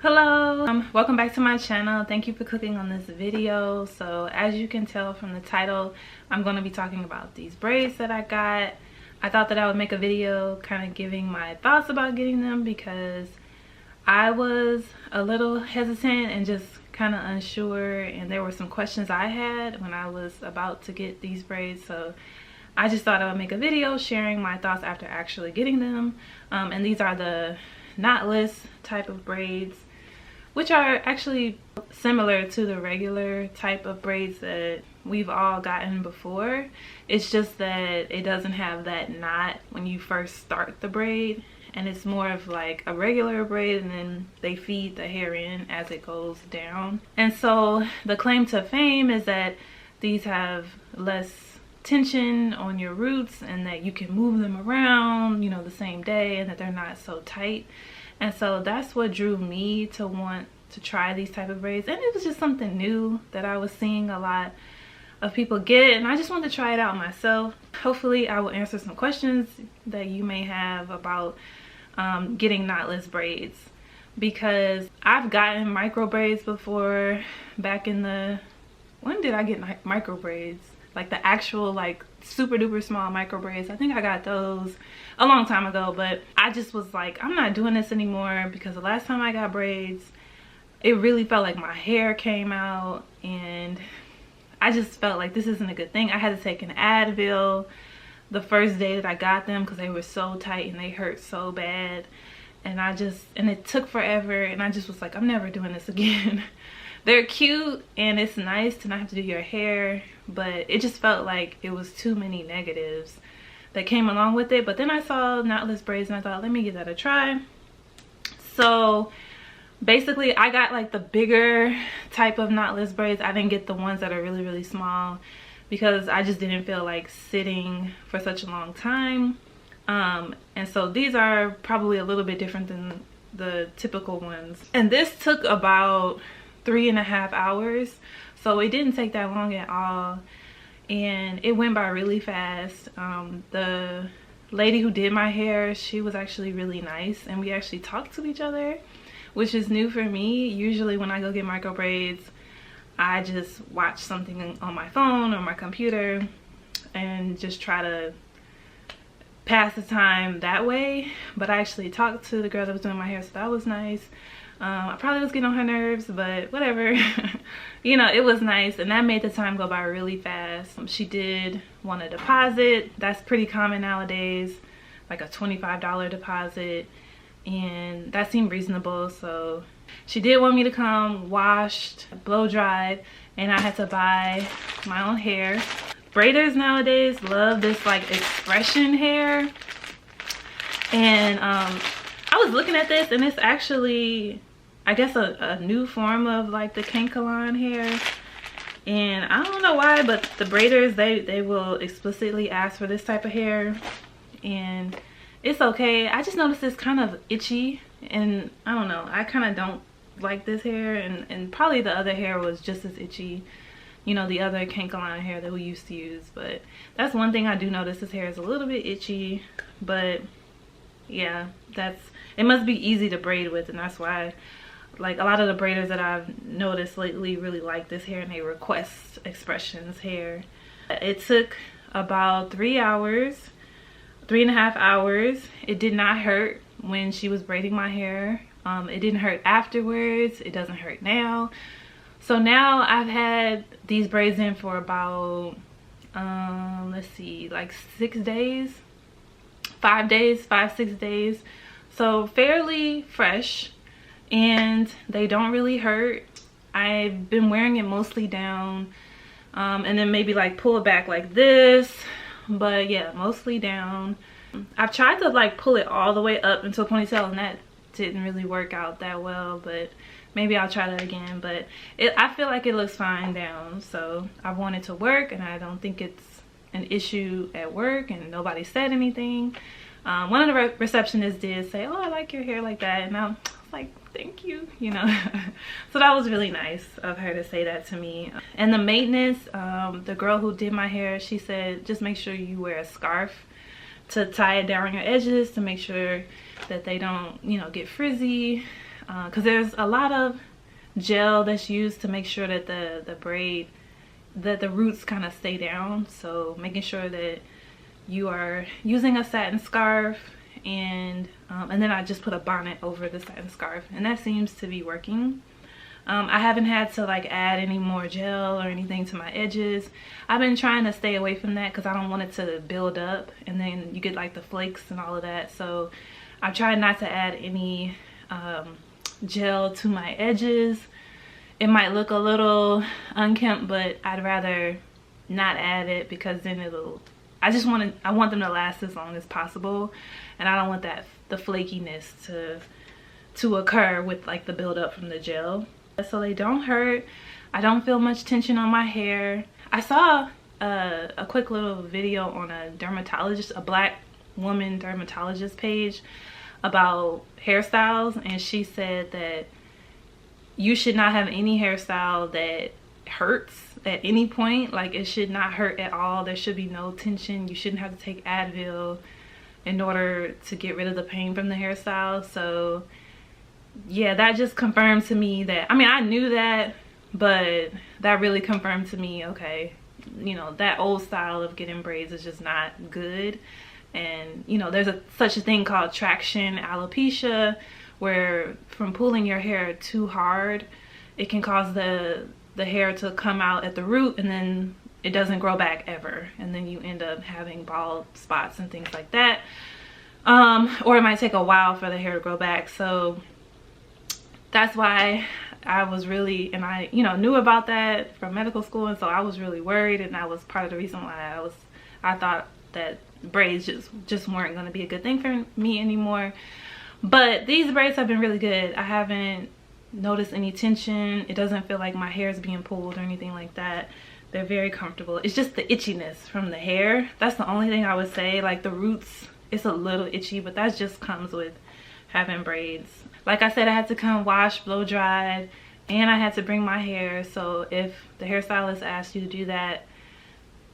Hello, welcome back to my channel. Thank you for clicking on this video. So as you can tell from the title, I'm going to be talking about these braids that I got. I thought that I would make a video kind of giving my thoughts about getting them because I was a little hesitant and just kind of unsure, and there were some questions I had when I was about to get these braids. So I just thought I would make a video sharing my thoughts after actually getting them. And these are the knotless type of braids, which are actually similar to the regular type of braids that we've all gotten before. It's just that it doesn't have that knot when you first start the braid, and it's more of like a regular braid, and then they feed the hair in as it goes down. And so the claim to fame is that these have less tension on your roots and that you can move them around, you know, the same day, and that they're not so tight. And so that's what drew me to want to try these type of braids. And it was just something new that I was seeing a lot of people get, and I just wanted to try it out myself. Hopefully I will answer some questions that you may have about getting knotless braids, because I've gotten micro braids before. Back in the, when did I get micro braids? Like the actual like super duper small micro braids. I think I got those a long time ago, but I just was like, I'm not doing this anymore, because the last time I got braids, it really felt like my hair came out, and I just felt like this isn't a good thing. I had to take an Advil the first day that I got them because they were so tight and they hurt so bad, and it took forever, and I just was like, I'm never doing this again. They're cute and it's nice to not have to do your hair, but it just felt like it was too many negatives that came along with it. But then I saw knotless braids and I thought, let me give that a try. So basically I got like the bigger type of knotless braids. I didn't get the ones that are really, really small because I just didn't feel like sitting for such a long time. And so these are probably a little bit different than the typical ones. And this took about 3.5 hours, so it didn't take that long at all, and it went by really fast. The lady who did my hair, she was actually really nice, and we actually talked to each other, which is new for me. Usually when I go get micro braids, I just watch something on my phone or my computer and just try to pass the time that way. But I actually talked to the girl that was doing my hair, so that was nice. I probably was getting on her nerves, but whatever. You know, it was nice, and that made the time go by really fast. She did want a deposit. That's pretty common nowadays, like a $25 deposit, and that seemed reasonable. So she did want me to come washed, blow dried, and I had to buy my own hair. Braiders nowadays love this like expression hair, and I was looking at this, and it's actually, I guess, a new form of like the Kankalan hair. And I don't know why, but the braiders, they will explicitly ask for this type of hair, and it's okay. I just noticed it's kind of itchy, and I don't know, I kind of don't like this hair, and probably the other hair was just as itchy, you know, the other Kankalan hair that we used to use. But that's one thing I do notice, this hair is a little bit itchy. But yeah, it must be easy to braid with, and that's why like a lot of the braiders that I've noticed lately really like this hair, and they request Expressions hair. It took about 3 hours, 3.5 hours. It did not hurt when she was braiding my hair. It didn't hurt afterwards. It doesn't hurt now. So now I've had these braids in for about let's see, like 6 days, 5 days, 6 days. So fairly fresh, and they don't really hurt. I've been wearing it mostly down, and then maybe like pull it back like this, but yeah, mostly down. I've tried to like pull it all the way up into a ponytail, and that didn't really work out that well, but maybe I'll try that again. But I feel like it looks fine down, so I want it to work, and I don't think it's an issue at work, and nobody said anything. One of the receptionists did say, oh, I like your hair like that, and I was like, thank you, you know. So that was really nice of her to say that to me. And the maintenance, the girl who did my hair, she said just make sure you wear a scarf to tie it down on your edges to make sure that they don't, you know, get frizzy. because there's a lot of gel that's used to make sure that the braid, that the roots kind of stay down. So making sure that you are using a satin scarf, and then I just put a bonnet over the satin scarf, and that seems to be working. I haven't had to like add any more gel or anything to my edges. I've been trying to stay away from that because I don't want it to build up and then you get like the flakes and all of that. So I've tried not to add any gel to my edges. It might look a little unkempt, but I'd rather not add it because then I want them to last as long as possible, and I don't want the flakiness to occur with like the buildup from the gel. So they don't hurt. I don't feel much tension on my hair. I saw a quick little video on a dermatologist, a black woman dermatologist page about hairstyles, and she said that you should not have any hairstyle that hurts at any point. Like, it should not hurt at all. There should be no tension. You shouldn't have to take Advil in order to get rid of the pain from the hairstyle. So yeah, that just confirmed to me that, I mean, I knew that, but that really confirmed to me, okay, you know, that old style of getting braids is just not good. And you know, there's such a thing called traction alopecia, where from pulling your hair too hard, it can cause the hair to come out at the root, and then it doesn't grow back ever, and then you end up having bald spots and things like that. Or it might take a while for the hair to grow back. So that's why I was really, and I, you know, knew about that from medical school, and so I was really worried, and that was part of the reason why I thought that braids just weren't going to be a good thing for me anymore. But these braids have been really good. I haven't noticed any tension. It doesn't feel like my hair is being pulled or anything like that. They're very comfortable. It's just the itchiness from the hair. That's the only thing I would say. Like the roots, it's a little itchy, but that just comes with having braids. Like I said, I had to come wash, blow dried, and I had to bring my hair. So if the hairstylist asked you to do that,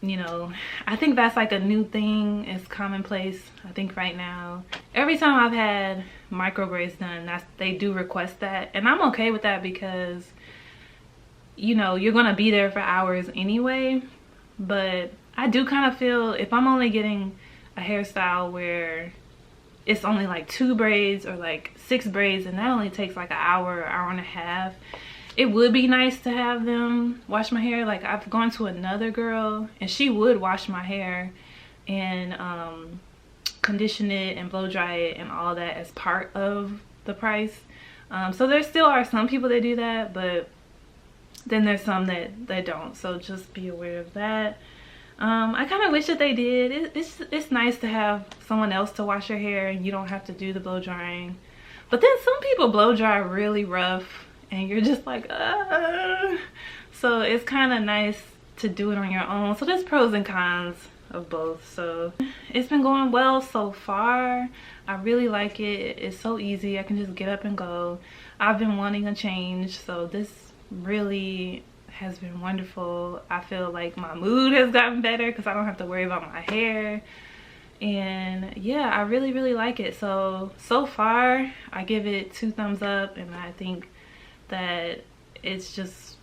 you know, I think that's like a new thing. It's commonplace, I think, right now. Every time I've had micro braids done, they do request that, and I'm okay with that because, you know, you're gonna be there for hours anyway. But I do kind of feel if I'm only getting a hairstyle where it's only like 2 braids or like 6 braids, and that only takes like an hour and a half, it would be nice to have them wash my hair. Like, I've gone to another girl and she would wash my hair and condition it and blow dry it and all that as part of the price. So there still are some people that do that, but then there's some that don't. So just be aware of that. I kind of wish that they did. It's nice to have someone else to wash your hair and you don't have to do the blow drying. But then some people blow dry really rough and you're just like, so it's kind of nice to do it on your own. So there's pros and cons of both. So it's been going well so far. I really like it. It's so easy. I can just get up and go. I've been wanting a change, so this really has been wonderful. I feel like my mood has gotten better because I don't have to worry about my hair. And yeah, I really like it. So far I give it 2 thumbs up, and I think that it's just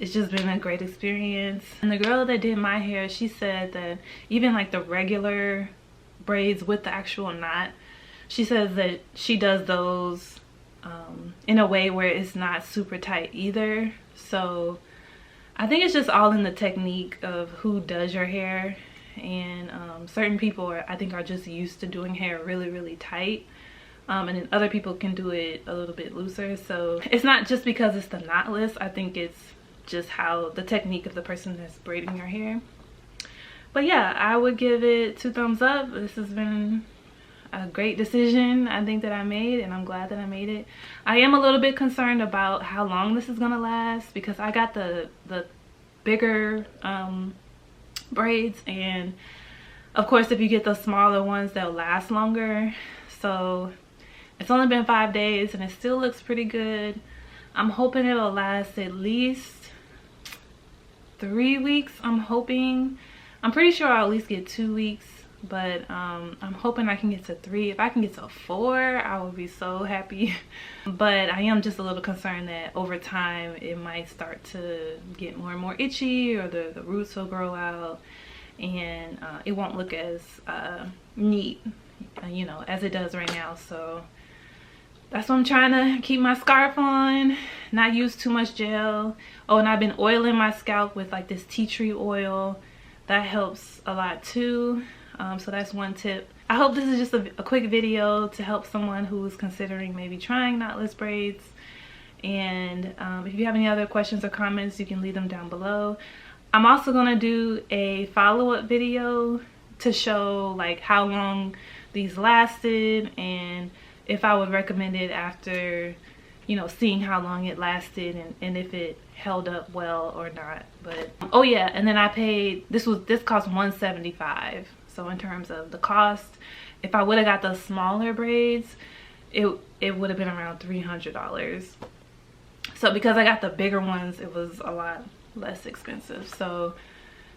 been a great experience. And the girl that did my hair, she said that even like the regular braids with the actual knot, she says that she does those in a way where it's not super tight either. So I think it's just all in the technique of who does your hair. And certain people I think are just used to doing hair really tight, and then other people can do it a little bit looser. So it's not just because it's the knotless. I think it's just how the technique of the person that's braiding your hair. But yeah, I would give it 2 thumbs up. This has been a great decision I think that I made, and I'm glad that I made it. I am a little bit concerned about how long this is gonna last because I got the bigger braids, and of course if you get the smaller ones, they'll last longer. So it's only been 5 days and it still looks pretty good. I'm hoping it'll last at least 3 weeks. I'm hoping. I'm pretty sure I'll at least get 2 weeks but I'm hoping I can get to 3. If I can get to 4, I will be so happy. But I am just a little concerned that over time it might start to get more and more itchy, or the roots will grow out, and it won't look as neat, you know, as it does right now. So that's why I'm trying to keep my scarf on, not use too much gel. Oh, and I've been oiling my scalp with like this tea tree oil. That helps a lot too. So that's one tip. I hope this is just a quick video to help someone who's considering maybe trying knotless braids. And if you have any other questions or comments, you can leave them down below. I'm also gonna do a follow-up video to show like how long these lasted, and if I would recommend it after, you know, seeing how long it lasted, and if it held up well or not. But oh yeah, and then I paid, this cost $175. So in terms of the cost, if I would have got the smaller braids, it would have been around $300. So because I got the bigger ones, it was a lot less expensive. So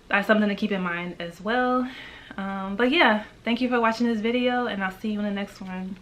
that's something to keep in mind as well. But yeah, thank you for watching this video, and I'll see you in the next one.